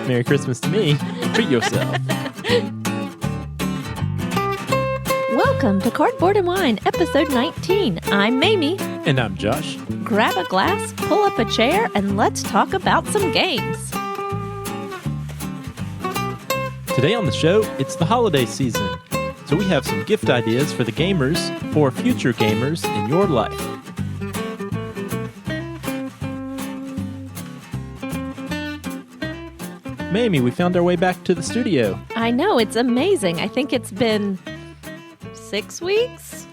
Merry Christmas to me. Treat yourself. Welcome to Cardboard and Wine, episode 19. I'm Mamie. And I'm Josh. Grab a glass, pull up a chair, and let's talk about some games. Today on the show, it's the holiday season. So we have some gift ideas for the gamers or future gamers in your life. Mamie, we found our way back to the studio. I know, it's amazing. I think it's been 6 weeks?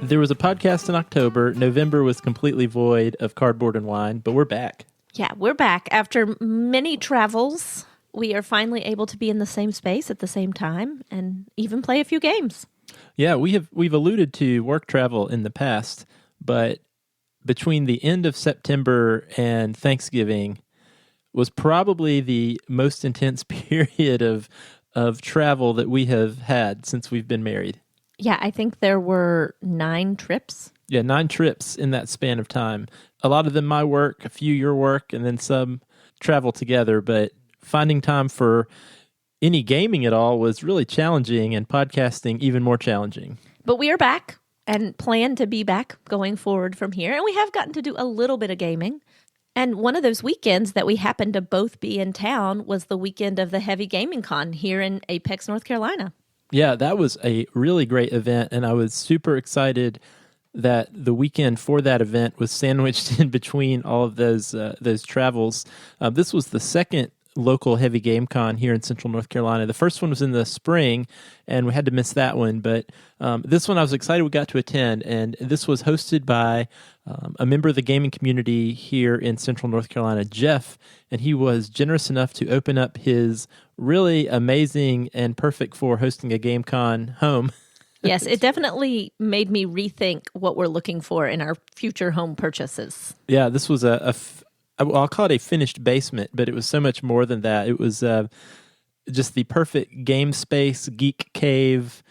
There was a podcast in October. November was completely void of Cardboard and Wine, but we're back. Yeah, we're back. After many travels, we are finally able to be in the same space at the same time and even play a few games. Yeah, we've alluded to work travel in the past, but between the end of September and Thanksgiving was probably the most intense period of travel that we have had since we've been married. Yeah, I think there were 9 trips. Yeah, 9 trips in that span of time. A lot of them my work, a few your work, and then some travel together, but finding time for any gaming at all was really challenging, and podcasting even more challenging. But we are back and plan to be back going forward from here. And we have gotten to do a little bit of gaming. And one of those weekends that we happened to both be in town was the weekend of the Heavy Gaming Con here in Apex, North Carolina. Yeah, that was a really great event, and I was super excited that the weekend for that event was sandwiched in between all of those travels. This was the second local Heavy Game Con here in Central North Carolina. The first one was in the spring, and we had to miss that one. But this one I was excited we got to attend, and this was hosted by a member of the gaming community here in Central North Carolina, Jeff, and he was generous enough to open up his really amazing and perfect for hosting a Game Con home. Yes, it definitely made me rethink what we're looking for in our future home purchases. Yeah, this was I'll call it a finished basement, but it was so much more than that. It was just the perfect game space, geek cave,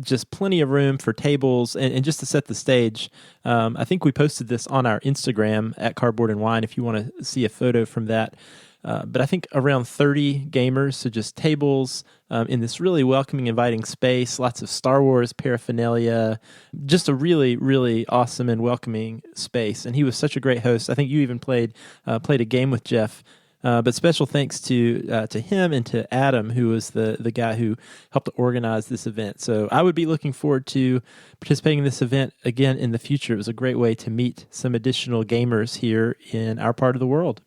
just plenty of room for tables, and just to set the stage. I think we posted this on our Instagram at Cardboard and Wine if you want to see a photo from that. But I think around 30 gamers, so just tables in this really welcoming, inviting space, lots of Star Wars paraphernalia, just a really, really awesome and welcoming space. And he was such a great host. I think you even played a game with Jeff. But special thanks to him and to Adam, who was the guy who helped to organize this event. So I would be looking forward to participating in this event again in the future. It was a great way to meet some additional gamers here in our part of the world.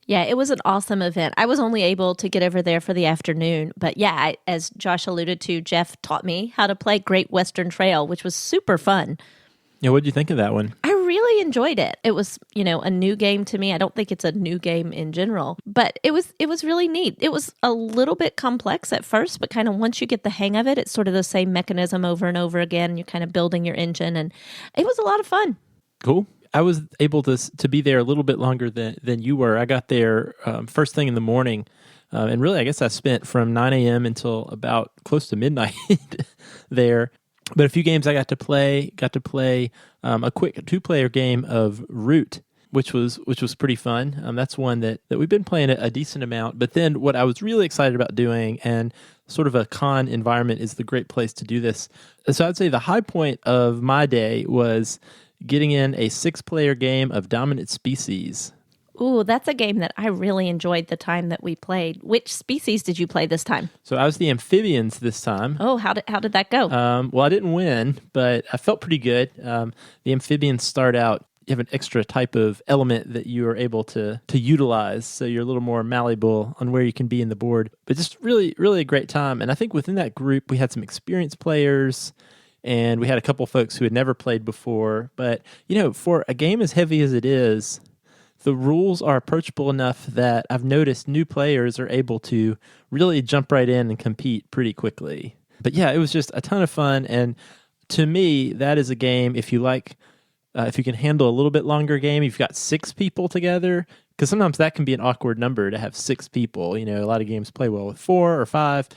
Yeah, it was an awesome event. I was only able to get over there for the afternoon. But yeah, as Josh alluded to, Jeff taught me how to play Great Western Trail, which was super fun. Yeah, what did you think of that one? I really enjoyed it. It was, a new game to me. I don't think it's a new game in general, but it was really neat. It was a little bit complex at first, but kind of once you get the hang of it, it's sort of the same mechanism over and over again. You're kind of building your engine, and it was a lot of fun. Cool. I was able to be there a little bit longer than you were. I got there first thing in the morning, and really, I guess I spent from 9 a.m. until about close to midnight there. But a few games I got to play a quick 2-player game of Root, which was pretty fun. That's one that we've been playing a decent amount. But then what I was really excited about doing, and sort of a con environment is the great place to do this. So I'd say the high point of my day was getting in a 6-player game of Dominant Species. Ooh, that's a game that I really enjoyed the time that we played. Which species did you play this time? So I was the amphibians this time. Oh, how did that go? Well, I didn't win, but I felt pretty good. The amphibians start out, you have an extra type of element that you are able to utilize, so you're a little more malleable on where you can be in the board. But just really, really a great time. And I think within that group, we had some experienced players, and we had a couple folks who had never played before. But, for a game as heavy as it is, the rules are approachable enough that I've noticed new players are able to really jump right in and compete pretty quickly. But yeah, it was just a ton of fun. And to me, that is a game, if you can handle a little bit longer game, you've got 6 people together, because sometimes that can be an awkward number to have 6 people. A lot of games play well with 4 or 5.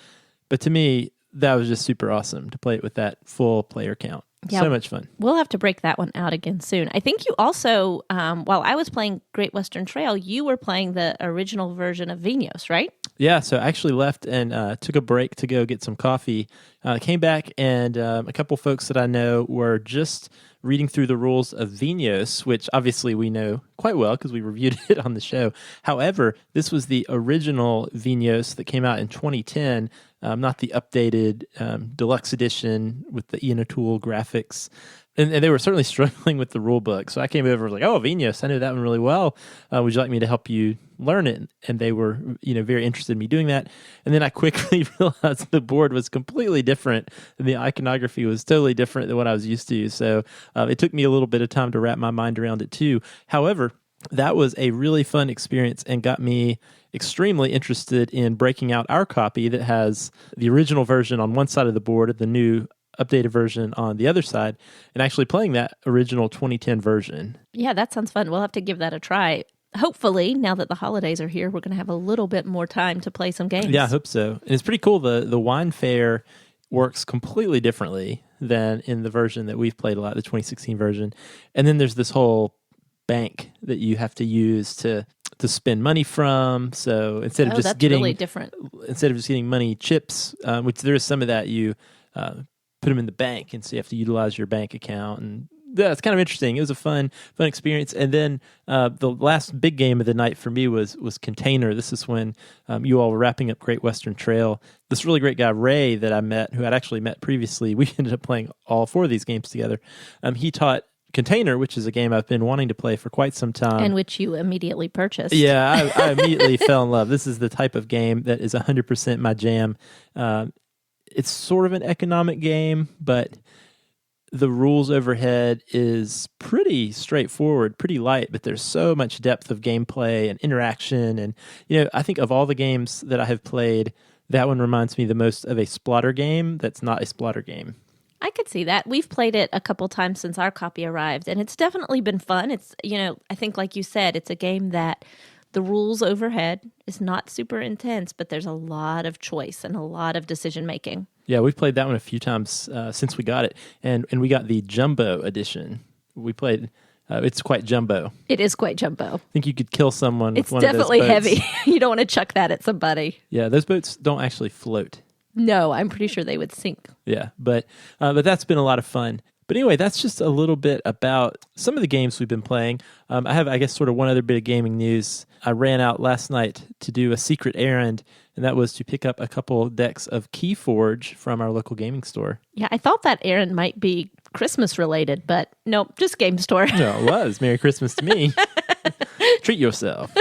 But to me, that was just super awesome to play it with that full player count. Yeah. So much fun. We'll have to break that one out again soon. I think you also, while I was playing Great Western Trail, you were playing the original version of Vinos, right? Yeah, so I actually left and took a break to go get some coffee. Came back, and a couple folks that I know were just reading through the rules of Vinos, which obviously we know quite well because we reviewed it on the show. However, this was the original Vinos that came out in 2010, not the updated deluxe edition with the Ian O'Toole graphics. And they were certainly struggling with the rule book. So I came over and was like, oh, Vinos, I know that one really well. Would you like me to help you learn it? And they were, very interested in me doing that. And then I quickly realized the board was completely different. And the iconography was totally different than what I was used to. So it took me a little bit of time to wrap my mind around it too. However, that was a really fun experience and got me extremely interested in breaking out our copy that has the original version on one side of the board, the new updated version on the other side, and actually playing that original 2010 version. Yeah, that sounds fun. We'll have to give that a try. Hopefully, now that the holidays are here, we're going to have a little bit more time to play some games. Yeah, I hope so. And it's pretty cool. The wine fair works completely differently than in the version that we've played a lot, the 2016 version. And then there's this whole bank that you have to use to spend money from. So instead of just getting really different. Instead of just getting money chips, which there is some of that, you put them in the bank, and so you have to utilize your bank account, and that's kind of interesting. It was a fun experience. And then the last big game of the night for me was Container. This is when you all were wrapping up Great Western Trail. This really great guy, Ray, that I met, who I'd actually met previously, we ended up playing all four of these games together. He taught Container, which is a game I've been wanting to play for quite some time. And which you immediately purchased. Yeah, I immediately fell in love. This is the type of game that is 100% my jam. It's sort of an economic game, but the rules overhead is pretty straightforward, pretty light, but there's so much depth of gameplay and interaction. And, I think of all the games that I have played, that one reminds me the most of a Splotter game that's not a Splotter game. I could see that. We've played it a couple times since our copy arrived, and it's definitely been fun. It's, I think like you said, it's a game that the rules overhead is not super intense, but there's a lot of choice and a lot of decision making. Yeah, we've played that one a few times since we got it, and we got the Jumbo edition. We played. It's quite jumbo. It is quite jumbo. I think you could kill someone with one of those boats. It's definitely heavy. You don't want to chuck that at somebody. Yeah, those boats don't actually float. No, I'm pretty sure they would sink. Yeah, but that's been a lot of fun. But anyway, that's just a little bit about some of the games we've been playing. I have, I guess, sort of one other bit of gaming news. I ran out last night to do a secret errand, and that was to pick up a couple decks of Keyforge from our local gaming store. Yeah, I thought that errand might be Christmas related, but nope, just game store. No, it was. Merry Christmas to me. Treat yourself.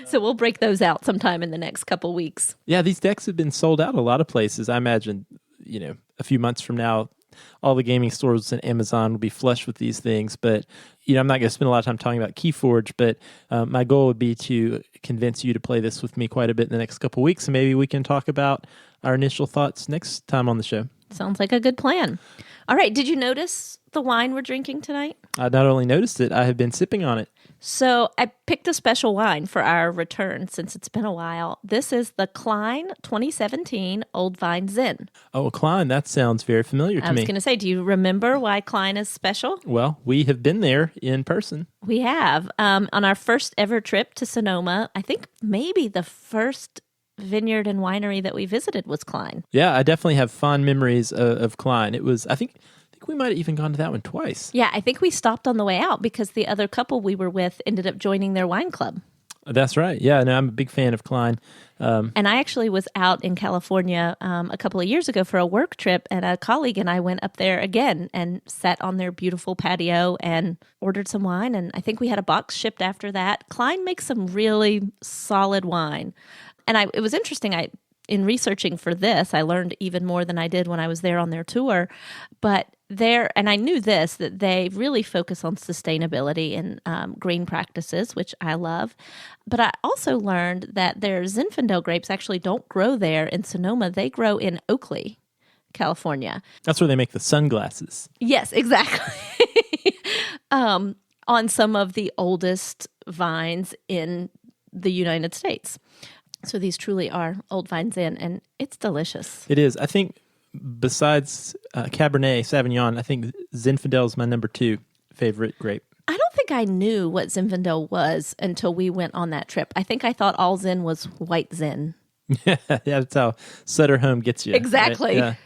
So we'll break those out sometime in the next couple weeks. Yeah, these decks have been sold out a lot of places. I imagine, a few months from now, all the gaming stores and Amazon will be flush with these things. But, I'm not going to spend a lot of time talking about Keyforge, but my goal would be to convince you to play this with me quite a bit in the next couple weeks. And maybe we can talk about our initial thoughts next time on the show. Sounds like a good plan. All right. Did you notice the wine we're drinking tonight? I not only noticed it, I have been sipping on it. So I picked a special wine for our return since it's been a while. This is the Klein 2017 Old Vine Zin. Oh, Klein, that sounds very familiar to me. I was going to say, do you remember why Klein is special? Well, we have been there in person. We have. On our first ever trip to Sonoma, I think maybe the first vineyard and winery that we visited was Klein. Yeah, I definitely have fond memories of Klein. It was, I think we might have even gone to that one twice. Yeah, I think we stopped on the way out because the other couple we were with ended up joining their wine club. That's right. Yeah, no, I'm a big fan of Klein. And I actually was out in California a couple of years ago for a work trip, and a colleague and I went up there again and sat on their beautiful patio and ordered some wine, and I think we had a box shipped after that. Klein makes some really solid wine. And it was interesting. In researching for this, I learned even more than I did when I was there on their tour. But and I knew this, that they really focus on sustainability and green practices, which I love. But I also learned that their Zinfandel grapes actually don't grow there in Sonoma. They grow in Oakley, California. That's where they make the sunglasses. Yes, exactly. On some of the oldest vines in the United States. So these truly are Old Vine Zin, and it's delicious. It is. I think besides Cabernet Sauvignon, I think Zinfandel is my number 2 favorite grape. I don't think I knew what Zinfandel was until we went on that trip. I think I thought all Zin was white Zin. Yeah, that's how Sutter Home gets you. Exactly. Right?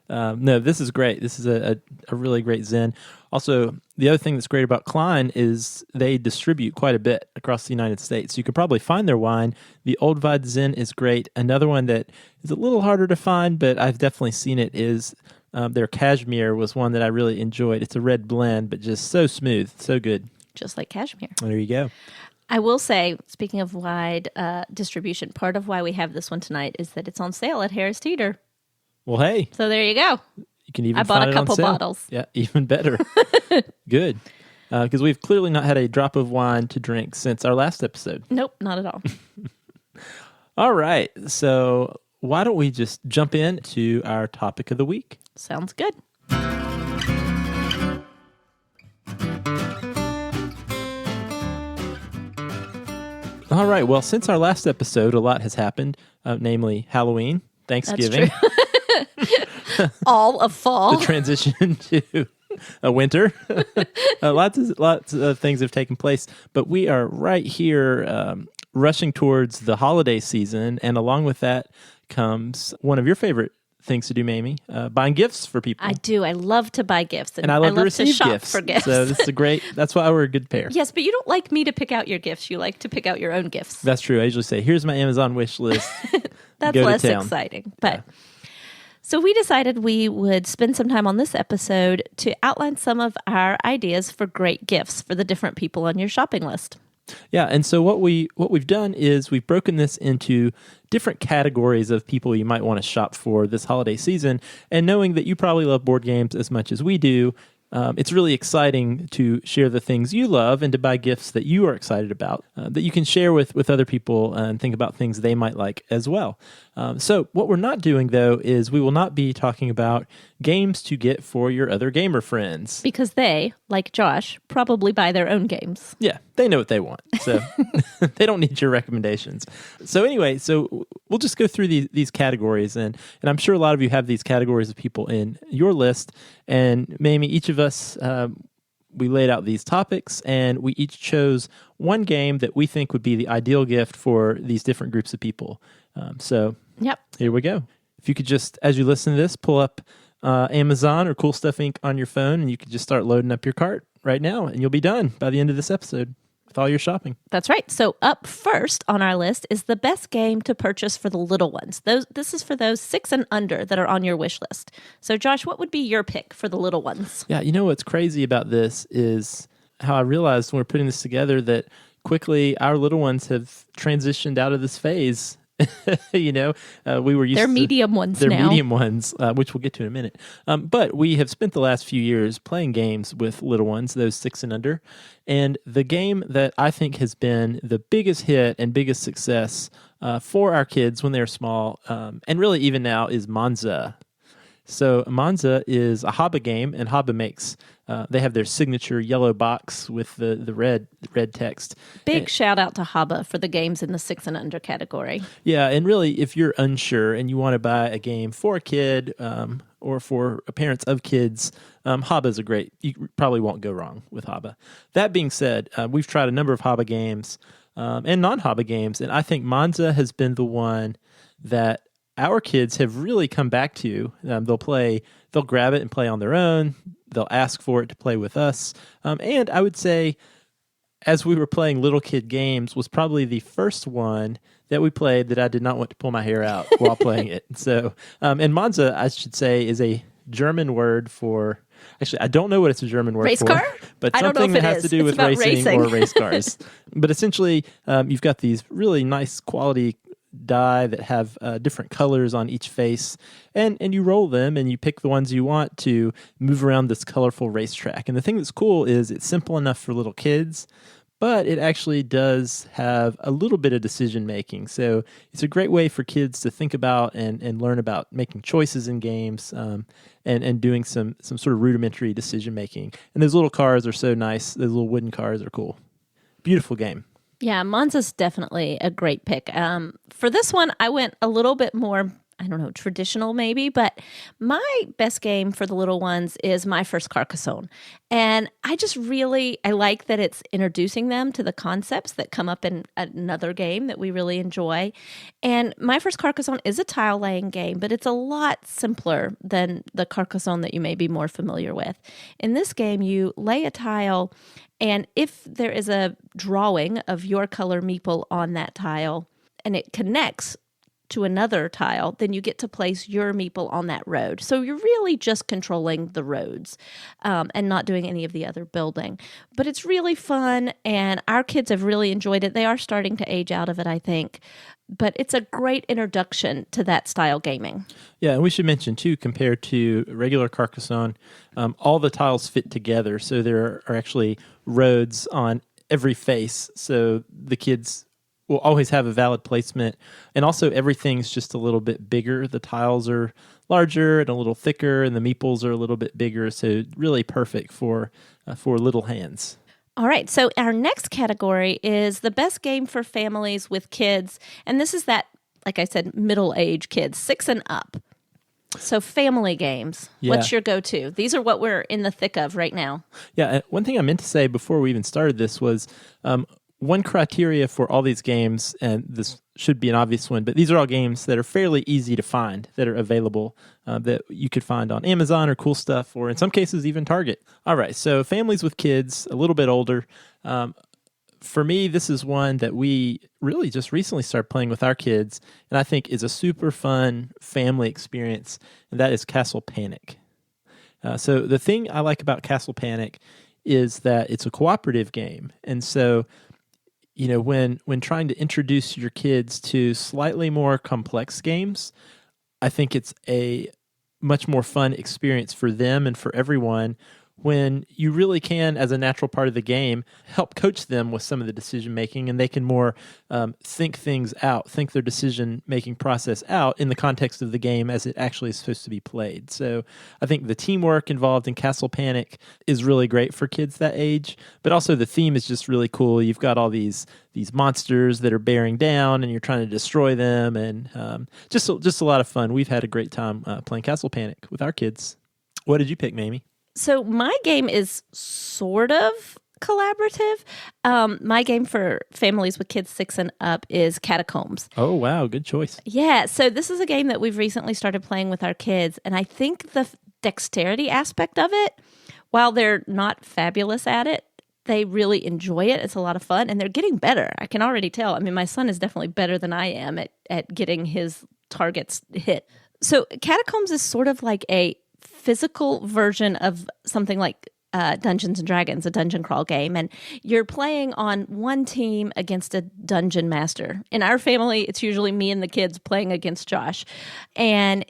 Yeah. No, this is great. This is a really great Zin. Also, the other thing that's great about Klein is they distribute quite a bit across the United States. You could probably find their wine. The Old Vide Zin is great. Another one that is a little harder to find, but I've definitely seen it, is their Cashmere was one that I really enjoyed. It's a red blend, but just so smooth, so good. Just like Cashmere. There you go. I will say, speaking of wide distribution, part of why we have this one tonight is that it's on sale at Harris Teeter. Well, hey. So there you go. You can even I bought find a it on couple sale. bottles. Yeah, even better. Good. Because we've clearly not had a drop of wine to drink since our last episode. Nope, not at all. All right. So why don't we just jump into our topic of the week? Sounds good. All right. Well, since our last episode, a lot has happened, namely Halloween, Thanksgiving, All of fall. the transition to a winter. Lots of things have taken place, but we are right here rushing towards the holiday season, and along with that comes one of your favorite things to do, Mamie, buying gifts for people. I do. I love to buy gifts. And I love to receive shop gifts. for gifts. So this is that's why we're a good pair. Yes, but you don't like me to pick out your gifts. You like to pick out your own gifts. That's true. I usually say, here's my Amazon wish list. That's Go to less town. exciting. But so we decided we would spend some time on this episode to outline some of our ideas for great gifts for the different people on your shopping list. Yeah, and so what we've done is we've broken this into different categories of people you might want to shop for this holiday season. And knowing that you probably love board games as much as we do, it's really exciting to share the things you love and to buy gifts that you are excited about that you can share with other people and think about things they might like as well. So what we're not doing, though, is we will not be talking about games to get for your other gamer friends. Because they, like Josh, probably buy their own games. Yeah, they know what they want. So they don't need your recommendations. So anyway, so we'll just go through these categories. And I'm sure a lot of you have these categories of people in your list. And Mamie, each of us, we laid out these topics and we each chose one game that we think would be the ideal gift for these different groups of people. So Yep. here we go. If you could just, as you listen to this, pull up Amazon or Cool Stuff Inc. on your phone, and you could just start loading up your cart right now, and you'll be done by the end of this episode with all your shopping. That's right. So up first on our list is the best game to purchase for the little ones. This is for those 6 and under that are on your wish list. So Josh, what would be your pick for the little ones? Yeah, you know what's crazy about this is how I realized when we're putting this together that quickly our little ones have transitioned out of this phase. We were used They're to... medium ones They're now. medium ones, which we'll get to in a minute. But we have spent the last few years playing games with little ones, those 6 and under. And the game that I think has been the biggest hit and biggest success for our kids when they're small, and really even now, is Monza. So Monza is a Haba game, and Haba makes, they have their signature yellow box with the red text. Big shout out to Haba for the games in the 6 and under category. Yeah, and really, if you're unsure and you want to buy a game for a kid or for parents of kids, Haba is you probably won't go wrong with Haba. That being said, we've tried a number of Haba games and non-Haba games, and I think Monza has been the one that our kids have really come back to. They'll grab it and play on their own. They'll ask for it to play with us. And I would say, as we were playing little kid games, was probably the first one that we played that I did not want to pull my hair out while playing it. So, and Monza, I should say, is a German word for... Actually, I don't know what it's a German word Race for. car? But I don't know something if that it has is. to do It's with about racing or racing. race cars. But essentially, you've got these really nice quality die that have different colors on each face, and you roll them and you pick the ones you want to move around this colorful racetrack. And the thing that's cool is it's simple enough for little kids, but it actually does have a little bit of decision making. So it's a great way for kids to think about and learn about making choices in games and doing some sort of rudimentary decision making. And those little cars are so nice. Those little wooden cars are cool. Beautiful game. Yeah, Monza's definitely a great pick. For this one, I went a little bit more I don't know, traditional maybe, but my best game for the little ones is My First Carcassonne. And I like that it's introducing them to the concepts that come up in another game that we really enjoy. And My First Carcassonne is a tile laying game, but it's a lot simpler than the Carcassonne that you may be more familiar with. In this game, you lay a tile, and if there is a drawing of your color meeple on that tile and it connects to another tile, then you get to place your meeple on that road. So you're really just controlling the roads and not doing any of the other building. But it's really fun, and our kids have really enjoyed it. They are starting to age out of it, I think. But it's a great introduction to that style gaming. Yeah, and we should mention, too, compared to regular Carcassonne, all the tiles fit together. So there are actually roads on every face. So the kids will always have a valid placement. And also everything's just a little bit bigger. The tiles are larger and a little thicker, and the meeples are a little bit bigger. So really perfect for little hands. All right, so our next category is the best game for families with kids. And this is that, like I said, middle-age kids, 6 and up. So family games. Yeah. What's your go-to? These are what we're in the thick of right now. Yeah, one thing I meant to say before we even started this was one criteria for all these games, and this should be an obvious one, but these are all games that are fairly easy to find, that are available, that you could find on Amazon or Cool Stuff, or in some cases even Target. All right, so families with kids, a little bit older. For me, this is one that we really just recently started playing with our kids, and I think is a super fun family experience, and that is Castle Panic. So the thing I like about Castle Panic is that it's a cooperative game, and so when trying to introduce your kids to slightly more complex games, I think it's a much more fun experience for them and for everyone when you really can, as a natural part of the game, help coach them with some of the decision making, and they can more think things out, think their decision making process out in the context of the game as it actually is supposed to be played. So I think the teamwork involved in Castle Panic is really great for kids that age, but also the theme is just really cool. You've got all these monsters that are bearing down, and you're trying to destroy them, and just a lot of fun. We've had a great time playing Castle Panic with our kids. What did you pick, Mamie? So my game is sort of collaborative. My game for families with kids 6 and up is Catacombs. Oh, wow. Good choice. Yeah. So this is a game that we've recently started playing with our kids. And I think the dexterity aspect of it, while they're not fabulous at it, they really enjoy it. It's a lot of fun, and they're getting better. I can already tell. I mean, my son is definitely better than I am at getting his targets hit. So Catacombs is sort of like a physical version of something like Dungeons and Dragons, a dungeon crawl game, and you're playing on one team against a dungeon master. In our family, it's usually me and the kids playing against Josh, and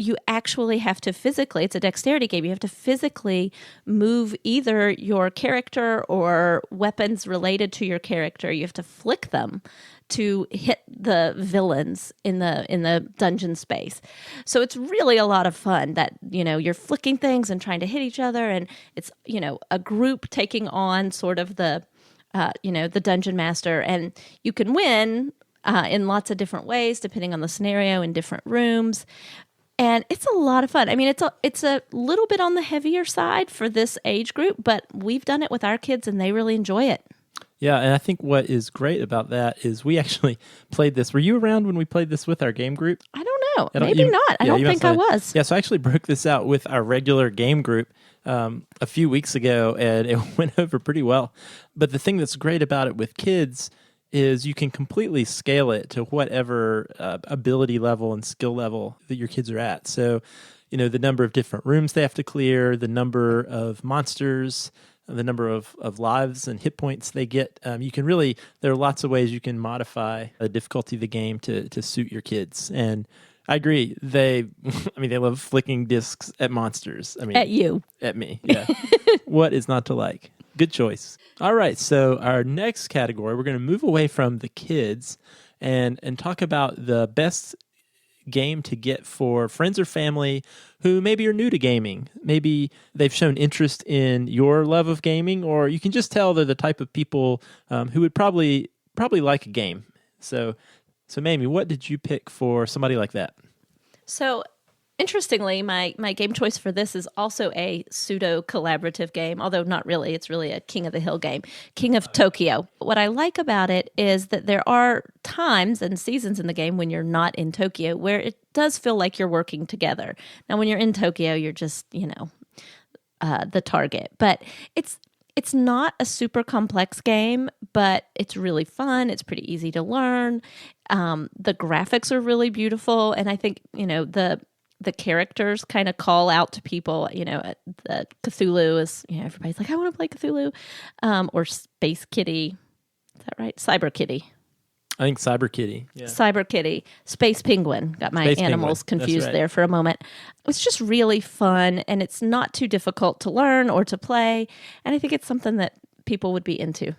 you actually have to physically, it's a dexterity game, you have to physically move either your character or weapons related to your character. You have to flick them to hit the villains in the dungeon space. So it's really a lot of fun that, you're flicking things and trying to hit each other, and it's, a group taking on sort of the dungeon master, and you can win in lots of different ways depending on the scenario in different rooms. And it's a lot of fun. I mean, it's a little bit on the heavier side for this age group, but we've done it with our kids and they really enjoy it. Yeah, and I think what is great about that is we actually played this. Were you around when we played this with our game group? I don't know. Maybe not. I don't think I was. Yeah, so I actually broke this out with our regular game group a few weeks ago, and it went over pretty well. But the thing that's great about it with kids is you can completely scale it to whatever ability level and skill level that your kids are at. So, the number of different rooms they have to clear, the number of monsters, the number of lives and hit points they get. There are lots of ways you can modify the difficulty of the game to suit your kids. And I agree. They love flicking discs at monsters. At you. At me, yeah. What is not to like? Good choice. All right, so our next category, we're going to move away from the kids and talk about the best game to get for friends or family who maybe are new to gaming. Maybe they've shown interest in your love of gaming, or you can just tell they're the type of people who would probably like a game. So Mamie, what did you pick for somebody like that? So, interestingly, my game choice for this is also a pseudo collaborative game, although not really. It's really a King of the Hill game, King of Tokyo. What I like about it is that there are times and seasons in the game when you're not in Tokyo where it does feel like you're working together. Now, when you're in Tokyo, you're just, the target. But it's not a super complex game, but it's really fun. It's pretty easy to learn. The graphics are really beautiful, and I think the characters kind of call out to people. The Cthulhu is everybody's like, I want to play Cthulhu, or Space Kitty. Is that right? Cyber Kitty. I think Cyber Kitty. Yeah. Cyber Kitty, Space Penguin. Got my Space animals Penguin. confused That's right. there for a moment. It's just really fun, and it's not too difficult to learn or to play. And I think it's something that people would be into.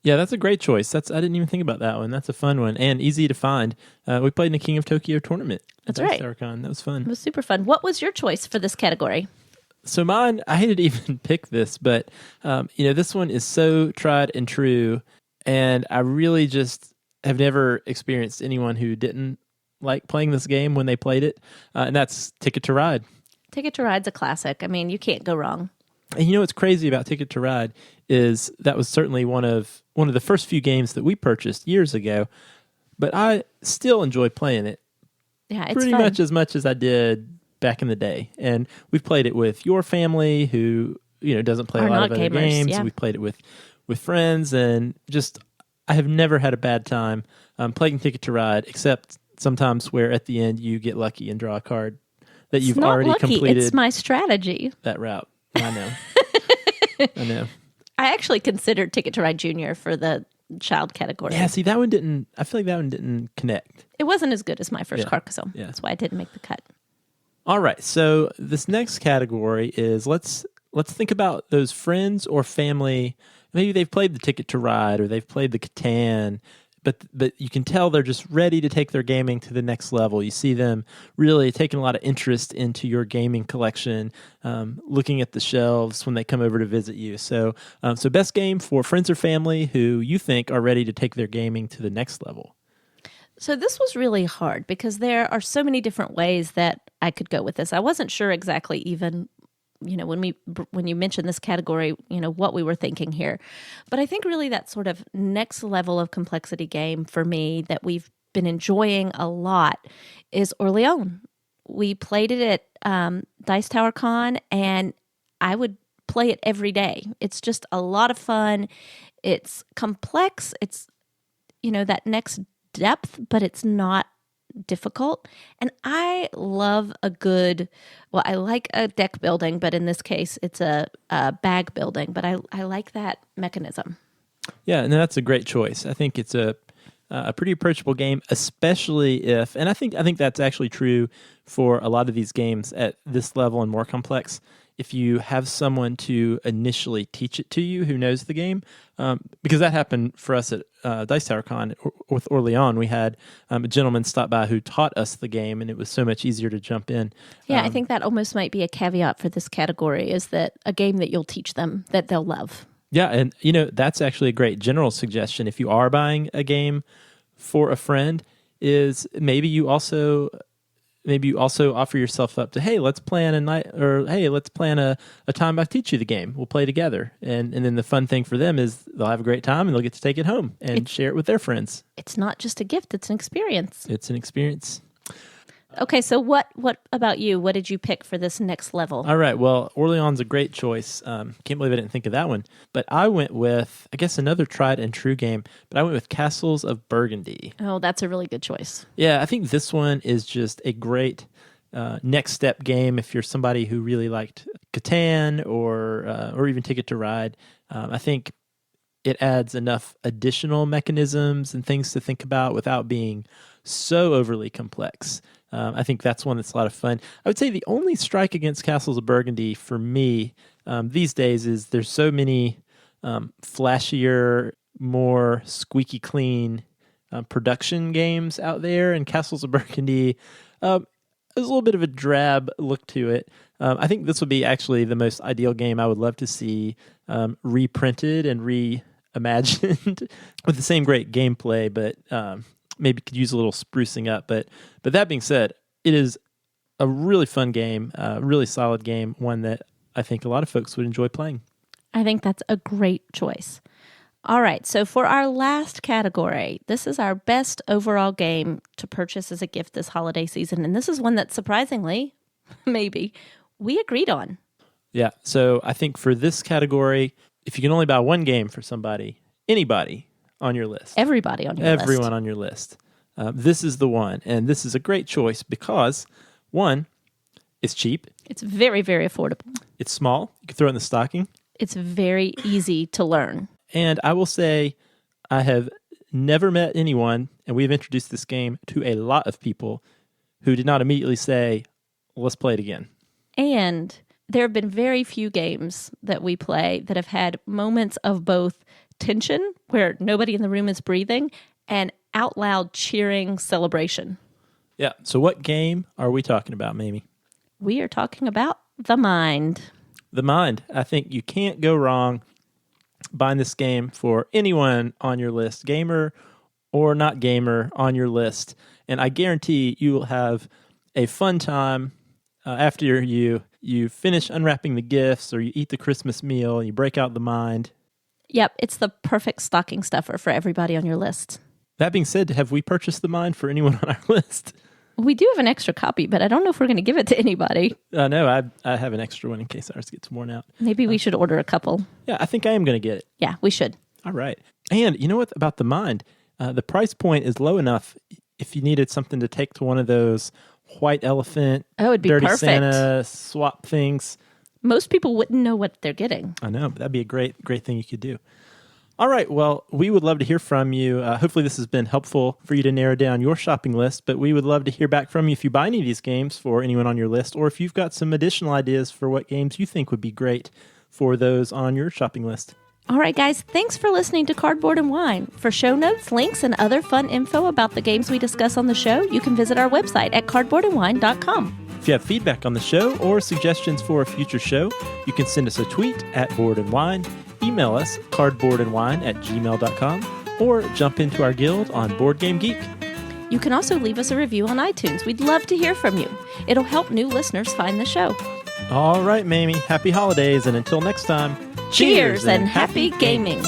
Yeah, that's a great choice. I didn't even think about that one. That's a fun one and easy to find. We played in the King of Tokyo tournament. That's at right. DiceTowerCon. That was fun. It was super fun. What was your choice for this category? So mine, I didn't even pick this, but this one is so tried and true, and I really just have never experienced anyone who didn't like playing this game when they played it, and that's Ticket to Ride. Ticket to Ride's a classic. I mean, you can't go wrong. And what's crazy about Ticket to Ride is that was certainly one of the first few games that we purchased years ago, but I still enjoy playing it. Yeah, it's pretty fun. much as I did back in the day. And we've played it with your family who doesn't play Are a lot not of other gamers, games. yeah. We've played it with friends, and just I have never had a bad time playing Ticket to Ride, except sometimes where at the end you get lucky and draw a card that you've It's not already lucky. completed It's my strategy. that route. I know. I know. I actually considered Ticket to Ride Junior for the child category. Yeah, see, that one didn't. I feel like that one didn't connect. It wasn't as good as my first Yeah. Carcassonne. Yeah. That's why I didn't make the cut. All right, so this next category is let's think about those friends or family. Maybe they've played the Ticket to Ride or they've played the Catan, but you can tell they're just ready to take their gaming to the next level. You see them really taking a lot of interest into your gaming collection, looking at the shelves when they come over to visit you. So best game for friends or family who you think are ready to take their gaming to the next level. So this was really hard because there are so many different ways that I could go with this. I wasn't sure exactly even, when you mentioned this category, what we were thinking here. But I think really that sort of next level of complexity game for me that we've been enjoying a lot is Orleans. We played it at Dice Tower Con, and I would play it every day. It's just a lot of fun. It's complex. It's, that next depth, but it's not difficult. And I love I like a deck building, but in this case, it's a bag building. But I like that mechanism. Yeah, and that's a great choice. I think it's a pretty approachable game, especially if, and I think that's actually true for a lot of these games at this level and more complex. If you have someone to initially teach it to you who knows the game, because that happened for us at Dice Tower Con with Orleans. We had a gentleman stop by who taught us the game, and it was so much easier to jump in. Yeah, I think that almost might be a caveat for this category, is that a game that you'll teach them that they'll love. Yeah, and that's actually a great general suggestion. If you are buying a game for a friend, is maybe you also offer yourself up to, hey, let's plan a night, or hey, let's plan a time I teach you the game. We'll play together. And then the fun thing for them is they'll have a great time and they'll get to take it home and share it with their friends. It's not just a gift, it's an experience. It's an experience. Okay, so what about you? What did you pick for this next level? All right. Well, Orleans is a great choice. Can't believe I didn't think of that one. But I went with, I guess, another tried and true game, but I went with Castles of Burgundy. Oh, that's a really good choice. Yeah, I think this one is just a great next step game if you're somebody who really liked Catan or even Ticket to Ride. I think it adds enough additional mechanisms and things to think about without being so overly complex. I think that's one that's a lot of fun. I would say the only strike against Castles of Burgundy for me these days is there's so many flashier, more squeaky clean production games out there, and Castles of Burgundy there's a little bit of a drab look to it. I think this would be actually the most ideal game I would love to see reprinted and reimagined with the same great gameplay, but maybe could use a little sprucing up. But that being said, it is a really fun game, a really solid game, one that I think a lot of folks would enjoy playing. I think that's a great choice. All right, so for our last category, this is our best overall game to purchase as a gift this holiday season. And this is one that surprisingly, maybe, we agreed on. Yeah, so I think for this category, if you can only buy one game for somebody, anybody on your list. Everybody on your list. Everyone on your list. This is the one. And this is a great choice because, one, it's cheap. It's very, very affordable. It's small. You can throw it in the stocking. It's very easy to learn. And I will say, I have never met anyone, and we've introduced this game to a lot of people who did not immediately say, let's play it again. And there have been very few games that we play that have had moments of both tension, where nobody in the room is breathing, and out loud cheering celebration. Yeah. So what game are we talking about, Mamie? We are talking about The Mind. The Mind. I think you can't go wrong buying this game for anyone on your list, gamer or not gamer on your list. And I guarantee you will have a fun time after you finish unwrapping the gifts or you eat the Christmas meal and you break out The Mind. Yep, it's the perfect stocking stuffer for everybody on your list. That being said, have we purchased The Mind for anyone on our list? We do have an extra copy, but I don't know if we're going to give it to anybody. No, I have an extra one in case ours gets worn out. Maybe we should order a couple. Yeah, I think I am going to get it. Yeah, we should. All right. And you know what about The Mind? The price point is low enough if you needed something to take to one of those white elephant, it'd be Dirty perfect. Santa swap things. Most people wouldn't know what they're getting. I know, but that'd be a great thing you could do. All right, well, we would love to hear from you. Hopefully this has been helpful for you to narrow down your shopping list, but we would love to hear back from you if you buy any of these games for anyone on your list, or if you've got some additional ideas for what games you think would be great for those on your shopping list. All right, guys, thanks for listening to Cardboard and Wine. For show notes, links, and other fun info about the games we discuss on the show, you can visit our website at cardboardandwine.com. If you have feedback on the show or suggestions for a future show, you can send us a tweet at Board and Wine, email us cardboardandwine@gmail.com, or jump into our guild on Board Game Geek. You can also leave us a review on iTunes. We'd love to hear from you. It'll help new listeners find the show. All right, Mamie, happy holidays, and until next time, Cheers and happy gaming.